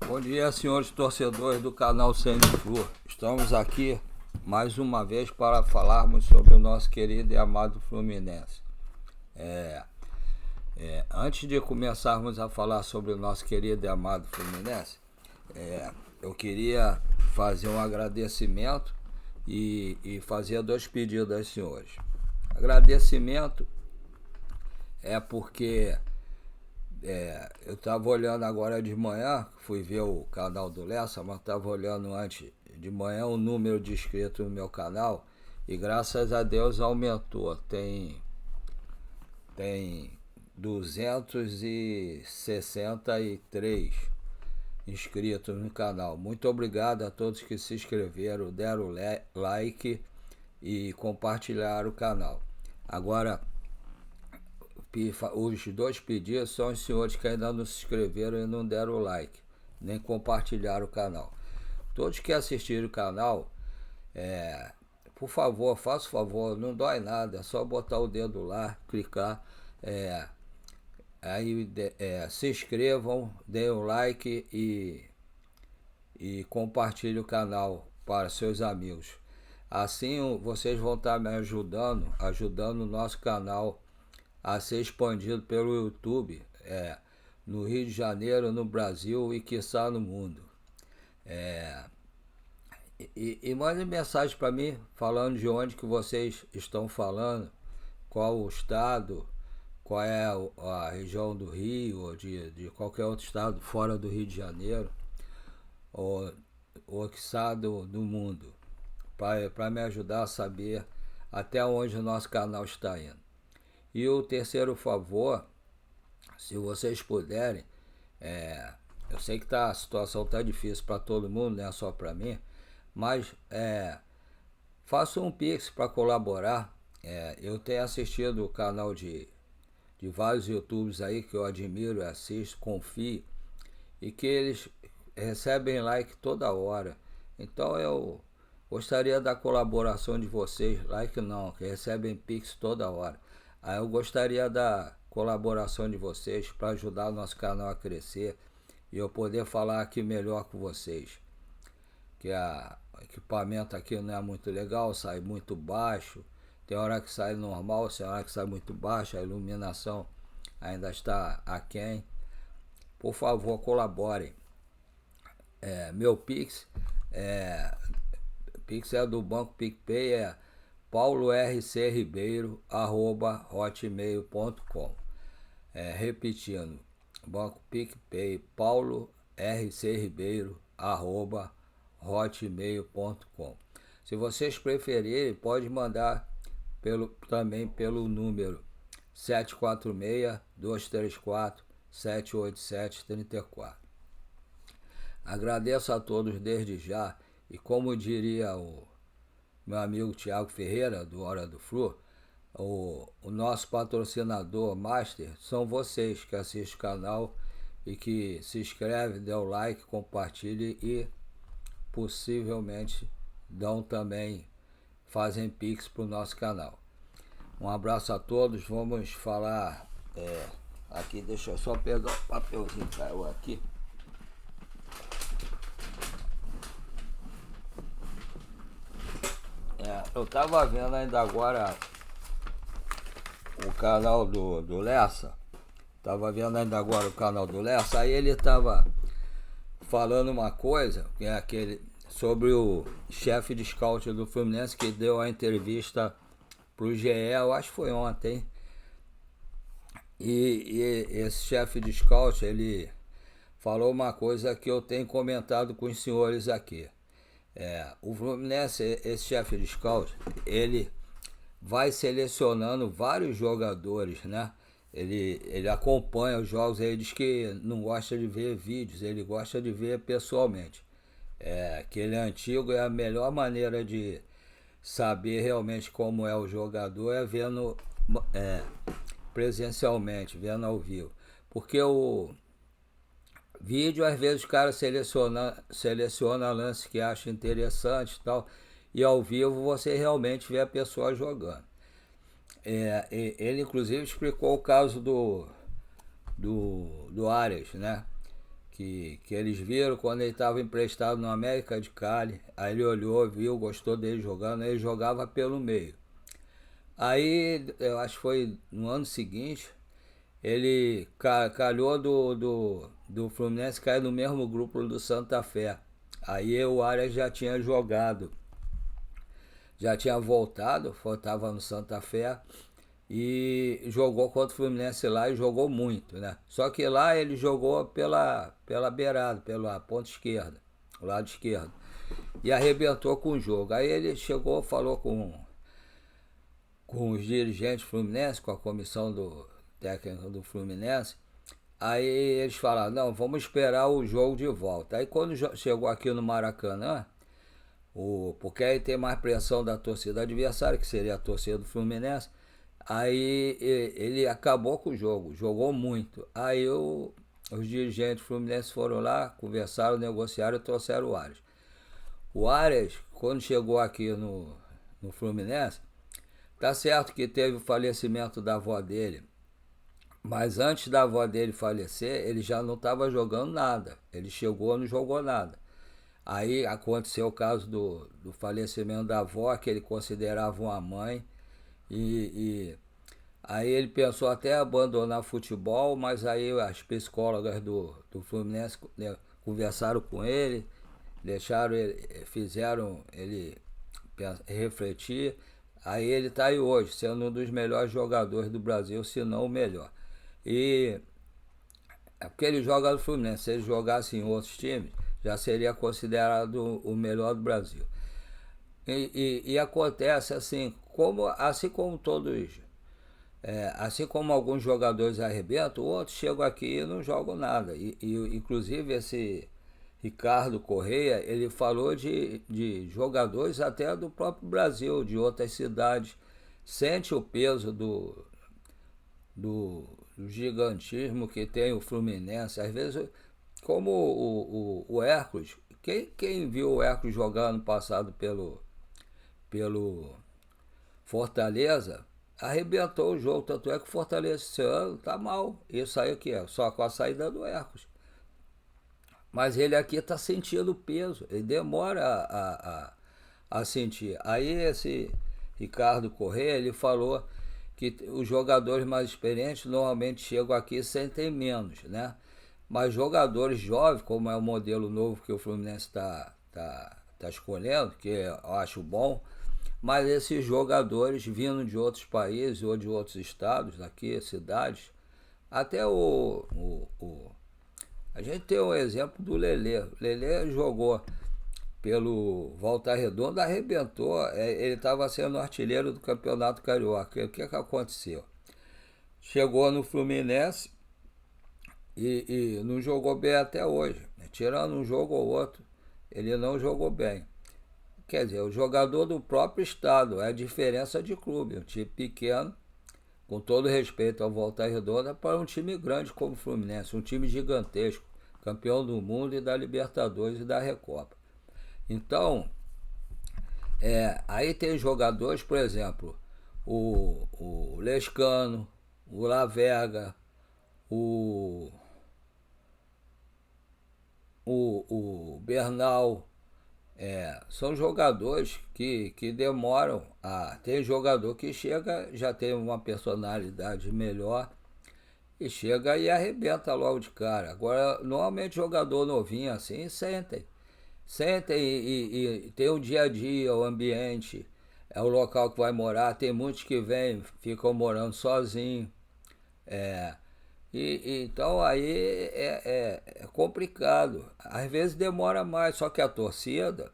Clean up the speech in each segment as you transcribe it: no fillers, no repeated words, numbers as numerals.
Bom dia, senhores torcedores do canal CN Flu. Estamos aqui mais uma vez para falarmos sobre o nosso querido e amado Fluminense. Antes de começarmos a falar sobre o nosso querido e amado Fluminense, eu queria fazer um agradecimento e fazer dois pedidos aos senhores. Agradecimento é porque eu estava olhando agora de manhã, fui ver o canal do Lessa, mas estava olhando antes de manhã o número de inscritos no meu canal e graças a Deus aumentou. Tem 263 inscritos no canal. Muito obrigado a todos que se inscreveram, deram like e compartilharam o canal. Agora, os dois pedidos são os senhores que ainda não se inscreveram e não deram like, nem compartilharam o canal. Todos que assistiram o canal, por favor, faça o favor, não dói nada, é só botar o dedo lá, clicar, se inscrevam, deem o like e compartilhem o canal para seus amigos. Assim vocês vão estar me ajudando o nosso canal a ser expandido pelo YouTube, no Rio de Janeiro, no Brasil e quiçá no mundo. E mandem mensagem para mim falando de onde que vocês estão falando, qual o estado, qual é a região do Rio ou de qualquer outro estado fora do Rio de Janeiro ou quiçá do mundo, para me ajudar a saber até onde o nosso canal está indo. E o terceiro favor, se vocês puderem, eu sei que a situação está difícil para todo mundo, não é só para mim, mas faça um Pix para colaborar. Eu tenho assistido o canal de vários YouTubers aí que eu admiro, assisto, confio, e que eles recebem like toda hora. Então eu gostaria da colaboração de vocês, like não, que recebem Pix toda hora. Aí eu gostaria da colaboração de vocês para ajudar o nosso canal a crescer e eu poder falar aqui melhor com vocês. Que o equipamento aqui não é muito legal, sai muito baixo, tem hora que sai normal, tem hora que sai muito baixo, a iluminação ainda está aquém. Por favor, colaborem. Meu Pix é do Banco PicPay, paulorcribeiro@hotmail.com. Repetindo, Banco PicPay, paulorcribeiro@hotmail.com. Se vocês preferirem, pode mandar também pelo número 746-234-787-34. Agradeço a todos desde já e como diria o meu amigo Thiago Ferreira, do Hora do Flu, o nosso patrocinador master são vocês que assistem o canal e que se inscrevem, dão like, compartilhem e possivelmente fazem Pix para o nosso canal. Um abraço a todos, vamos falar aqui, deixa eu só pegar o papelzinho que caiu aqui. Eu tava vendo ainda agora o canal do Lessa. Tava vendo ainda agora o canal do Lessa. Aí ele tava falando uma coisa, que é sobre o chefe de scout do Fluminense que deu a entrevista pro GE, eu acho que foi ontem. E esse chefe de scout, ele falou uma coisa que eu tenho comentado com os senhores aqui. O Fluminense, esse chefe de scout, ele vai selecionando vários jogadores, né? Ele acompanha os jogos, ele diz que não gosta de ver vídeos, ele gosta de ver pessoalmente. Que ele é antigo e a melhor maneira de saber realmente como é o jogador é vendo presencialmente, vendo ao vivo. Porque o vídeo, às vezes o cara seleciona lances que acha interessante e tal, e ao vivo você realmente vê a pessoa jogando. Ele inclusive explicou o caso do Arias, né? que eles viram quando ele estava emprestado no América de Cali. Aí ele olhou, viu, gostou dele jogando, aí ele jogava pelo meio. Aí, eu acho que foi no ano seguinte, ele calhou do Fluminense cair no mesmo grupo do Santa Fé. Aí o Arias já tinha jogado, já tinha voltado, estava no Santa Fé e jogou contra o Fluminense lá e jogou muito, né? Só que lá ele jogou pela beirada, pela ponta esquerda, o lado esquerdo, e arrebentou com o jogo. Aí ele chegou, falou com os dirigentes Fluminense, com a comissão do técnico do Fluminense. Aí eles falaram, não, vamos esperar o jogo de volta. Aí quando chegou aqui no Maracanã, porque aí tem mais pressão da torcida adversária, que seria a torcida do Fluminense, aí ele acabou com o jogo, jogou muito. Aí os dirigentes Fluminense foram lá, conversaram, negociaram e trouxeram o Arias. O Arias, quando chegou aqui no Fluminense, tá certo que teve o falecimento da avó dele, mas antes da avó dele falecer, ele já não estava jogando nada. Ele chegou, não jogou nada. Aí aconteceu o caso do falecimento da avó, que ele considerava uma mãe, e aí ele pensou até abandonar futebol, mas aí as psicólogas do Fluminense, né, conversaram com ele, fizeram ele refletir. Aí ele está aí hoje, sendo um dos melhores jogadores do Brasil, se não o melhor. E é porque ele joga no Fluminense, se ele jogasse em outros times, já seria considerado o melhor do Brasil. E acontece assim como todos, assim como alguns jogadores arrebentam, outros chegam aqui e não jogam nada. Inclusive esse Ricardo Correia, ele falou de jogadores até do próprio Brasil, de outras cidades, sente o peso do gigantismo que tem o Fluminense. Às vezes, como o Hércules, quem viu o Hércules jogar no passado pelo Fortaleza, arrebentou o jogo, tanto é que o Fortaleza esse ano tá mal. Isso aí que é, só com a saída do Hércules. Mas ele aqui está sentindo o peso, ele demora a sentir. Aí esse Ricardo Corrêa, ele falou que os jogadores mais experientes normalmente chegam aqui e sentem menos, né? Mas jogadores jovens, como é o modelo novo que o Fluminense tá escolhendo, que eu acho bom, mas esses jogadores vindo de outros países ou de outros estados, daqui, cidades, até a gente tem um exemplo do Lelê. O Lelê jogou pelo Volta Redonda, arrebentou. Ele estava sendo artilheiro do Campeonato Carioca. O que aconteceu? Chegou no Fluminense e não jogou bem até hoje. Tirando um jogo ou outro, ele não jogou bem. Quer dizer, o jogador do próprio estado, é a diferença de clube. Um time pequeno, com todo respeito ao Volta Redonda, para um time grande como o Fluminense, um time gigantesco, campeão do mundo e da Libertadores e da Recopa. Então, aí tem jogadores, por exemplo, o Lescano, o Lavega, o Bernal, são jogadores que demoram tem jogador que chega, já tem uma personalidade melhor e chega e arrebenta logo de cara. Agora, normalmente jogador novinho assim, sentem e tem o dia a dia, o ambiente, é o local que vai morar. Tem muitos que vêm, ficam morando sozinhos. Então aí é complicado. Às vezes demora mais, só que a torcida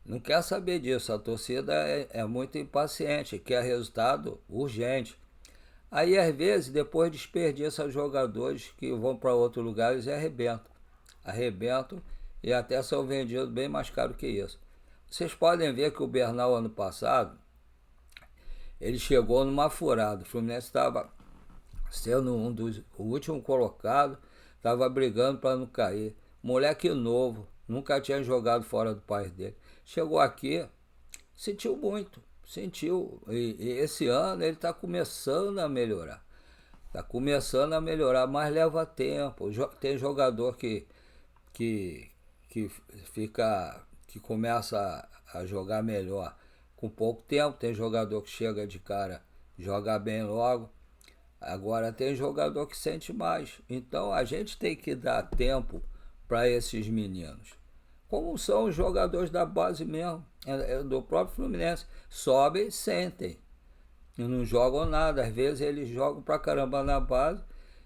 não quer saber disso. A torcida é muito impaciente, quer resultado urgente. Aí às vezes depois desperdiça jogadores que vão para outros lugares e arrebentam e até são vendidos bem mais caro que isso. Vocês podem ver que o Bernal ano passado ele chegou numa furada. O Fluminense estava sendo o último colocado, estava brigando para não cair. Moleque novo, nunca tinha jogado fora do país dele. Chegou aqui, sentiu muito, e esse ano ele está começando a melhorar. Mas leva tempo. Tem jogador que que, que que começa a jogar melhor com pouco tempo. Tem jogador que chega de cara, joga bem logo. Agora tem jogador que sente mais. Então a gente tem que dar tempo para esses meninos. Como são os jogadores da base mesmo, do próprio Fluminense. Sobem, sentem. E não jogam nada. Às vezes eles jogam pra caramba na base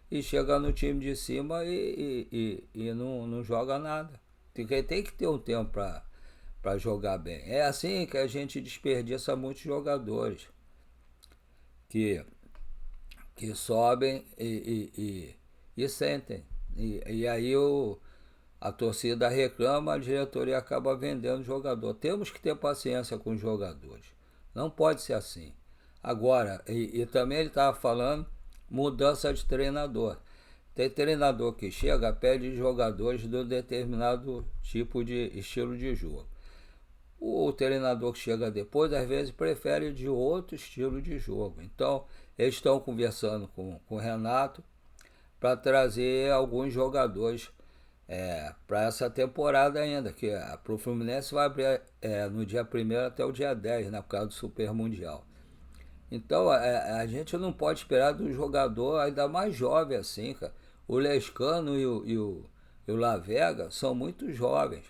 e chegam no time de cima e não joga nada. Tem que ter um tempo para jogar bem. É assim que a gente desperdiça muitos jogadores que sobem e sentem. E aí a torcida reclama, a diretoria acaba vendendo o jogador. Temos que ter paciência com os jogadores. Não pode ser assim. Agora, e também ele estava falando mudança de treinador. Tem treinador que chega, pede jogadores de um determinado tipo de estilo de jogo. O treinador que chega depois, às vezes, prefere de outro estilo de jogo. Então, eles estão conversando com o Renato para trazer alguns jogadores para essa temporada ainda, que para o Fluminense vai abrir no dia 1º até o dia 10, né, por causa do Super Mundial. Então, a gente não pode esperar de um jogador ainda mais jovem assim, cara. O Lescano e o Lavega são muito jovens.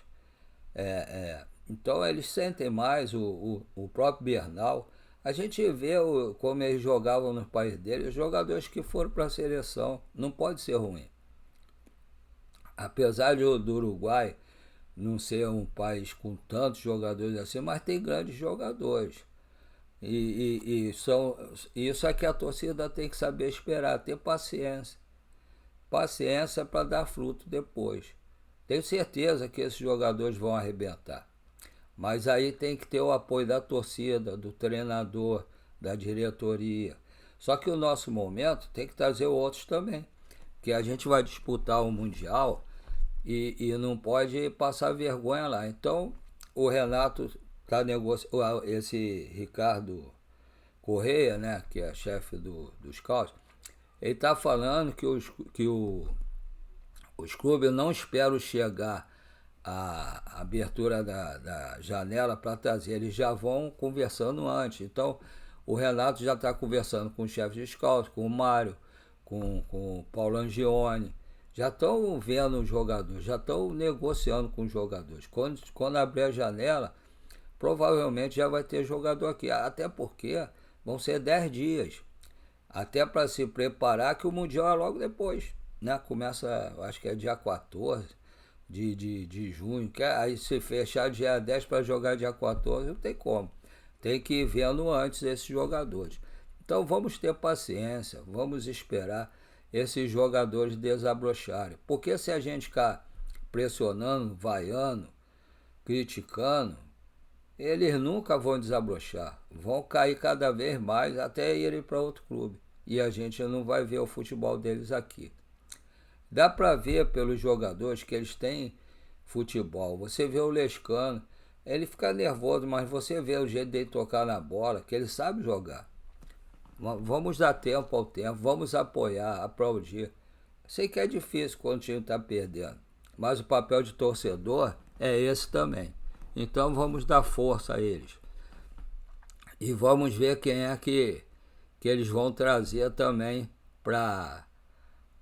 Então eles sentem mais, o próprio Bernal. A gente vê como eles jogavam no país deles, os jogadores que foram para a seleção. Não pode ser ruim. Apesar do Uruguai não ser um país com tantos jogadores assim, mas tem grandes jogadores. Isso é que a torcida tem que saber esperar, ter paciência. Paciência para dar fruto depois. Tenho certeza que esses jogadores vão arrebentar. Mas aí tem que ter o apoio da torcida, do treinador, da diretoria. Só que o nosso momento tem que trazer outros também. Que a gente vai disputar o Mundial e não pode passar vergonha lá. Então o Renato está negociando, esse Ricardo Correia, né, que é chefe dos Scouts, ele está falando que os clubes não esperam chegar a abertura da janela para trazer, eles já vão conversando antes. Então o Renato já está conversando com o chefe de scout, com o Mário, com o Paulo Angione, já estão vendo os jogadores, já estão negociando com os jogadores. Quando abrir a janela, provavelmente já vai ter jogador aqui, até porque vão ser 10 dias, até para se preparar, que o Mundial é logo depois, né? Começa, acho que é dia 14 de junho, que aí se fechar dia 10 para jogar dia 14, não tem como. Tem que ir vendo antes esses jogadores. Então vamos ter paciência, vamos esperar esses jogadores desabrocharem. Porque se a gente ficar pressionando, vaiando, criticando, eles nunca vão desabrochar. Vão cair cada vez mais até irem para outro clube. E a gente não vai ver o futebol deles aqui. Dá para ver pelos jogadores que eles têm futebol. Você vê o Lescano, ele fica nervoso, mas você vê o jeito dele tocar na bola, que ele sabe jogar. Vamos dar tempo ao tempo, vamos apoiar, aplaudir. Sei que é difícil quando o time está perdendo, mas o papel de torcedor é esse também. Então vamos dar força a eles. E vamos ver quem é que eles vão trazer também para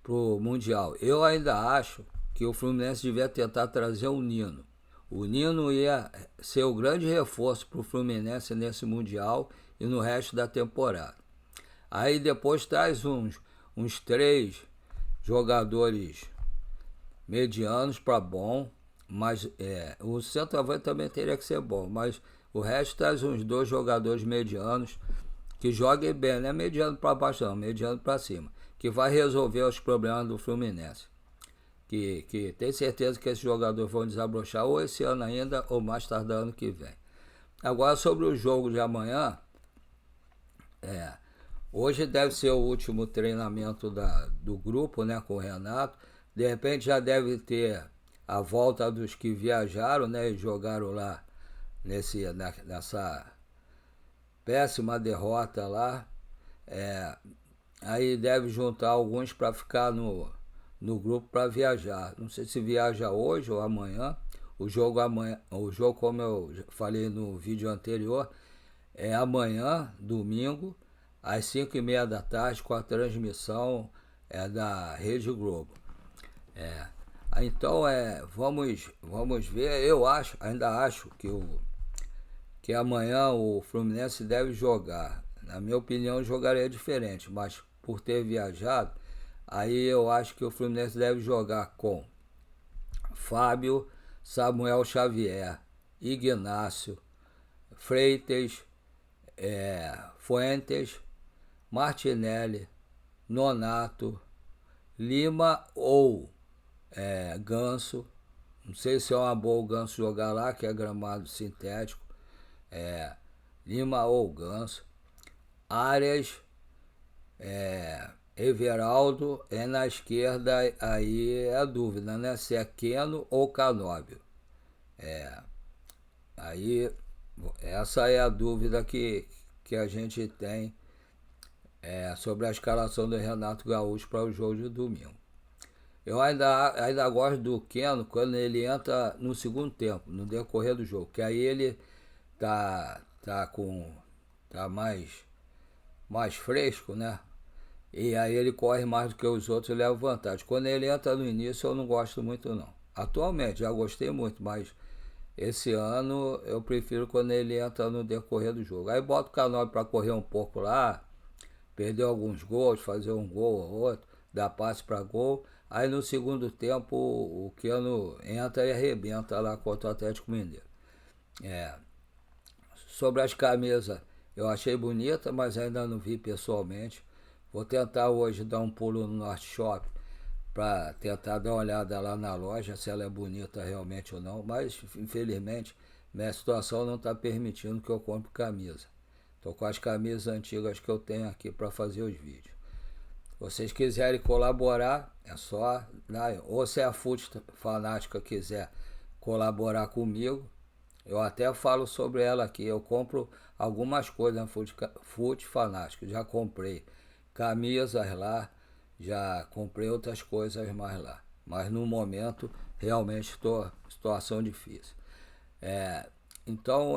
o Mundial. Eu ainda acho que o Fluminense devia tentar trazer o Nino. O Nino ia ser o grande reforço para o Fluminense nesse Mundial e no resto da temporada. Aí depois traz uns 3 jogadores medianos para bom, mas o centroavante também teria que ser bom, mas o resto traz uns 2 jogadores medianos que joguem bem, não é mediano para baixo não, mediano para cima, que vai resolver os problemas do Fluminense. Que tem certeza que esses jogadores vão desabrochar ou esse ano ainda ou mais tarde ano que vem. Agora sobre o jogo de amanhã, hoje deve ser o último treinamento do grupo, né, com o Renato. De repente já deve ter a volta dos que viajaram, né, e jogaram lá nessa péssima derrota lá. Aí deve juntar alguns para ficar no no grupo para viajar. Não sei se viaja hoje ou amanhã. O jogo, como eu falei no vídeo anterior, é amanhã, domingo, às 5h30 da tarde, com a transmissão da Rede Globo. Então vamos ver. Eu ainda acho que amanhã o Fluminense deve jogar. Na minha opinião, jogaria diferente, mas por ter viajado, aí eu acho que o Fluminense deve jogar com Fábio, Samuel Xavier, Ignácio, Freitas, Fuentes, Martinelli, Nonato, Lima ou Ganso. Não sei se é uma boa o Ganso jogar lá, que é gramado sintético. Lima ou Ganso. Arias, Everaldo, na esquerda aí é a dúvida, né? Se é Keno ou Canóbio. Aí essa é a dúvida que a gente tem sobre a escalação do Renato Gaúcho para o jogo de domingo. Eu ainda gosto do Keno quando ele entra no segundo tempo, no decorrer do jogo, que aí ele tá mais fresco, né? E aí ele corre mais do que os outros e leva vantagem. Quando ele entra no início eu não gosto muito não. Atualmente já gostei muito, mas esse ano eu prefiro quando ele entra no decorrer do jogo. Aí bota o Canóbio para correr um pouco lá, perder alguns gols, fazer um gol ou outro, dar passe para gol. Aí no segundo tempo o Keno entra e arrebenta lá contra o Atlético Mineiro. Sobre as camisas, eu achei bonita, mas ainda não vi pessoalmente. Vou tentar hoje dar um pulo no Norte Shop para tentar dar uma olhada lá na loja, se ela é bonita realmente ou não. Mas, infelizmente, minha situação não está permitindo que eu compre camisa. Estou com as camisas antigas que eu tenho aqui para fazer os vídeos. Se vocês quiserem colaborar, é só, ou se a Fute Fanática quiser colaborar comigo, eu até falo sobre ela aqui. Eu compro algumas coisas na Fute Fanática. Já comprei camisas lá, já comprei outras coisas mais lá. Mas no momento realmente estou em situação difícil. Então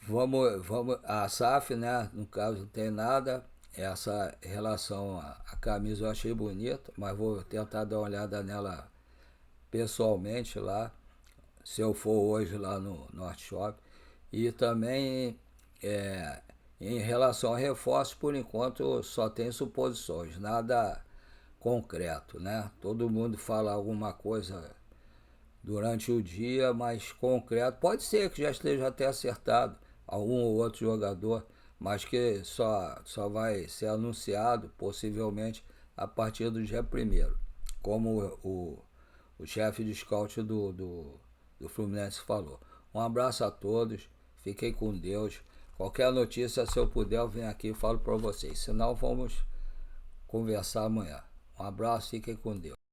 vamos a SAF, né? No caso não tem nada. Essa relação à camisa eu achei bonita, mas vou tentar dar uma olhada nela pessoalmente lá, se eu for hoje lá no Norte Shop. E também em relação a reforços, por enquanto só tem suposições, nada concreto, né? Todo mundo fala alguma coisa durante o dia, mas concreto, pode ser que já esteja até acertado algum ou outro jogador, mas que só vai ser anunciado possivelmente a partir do dia 1º, como o chefe de scout do Fluminense falou. Um abraço a todos, fiquem com Deus. Qualquer notícia, se eu puder, eu venho aqui e falo para vocês. Senão, vamos conversar amanhã. Um abraço, fiquem com Deus.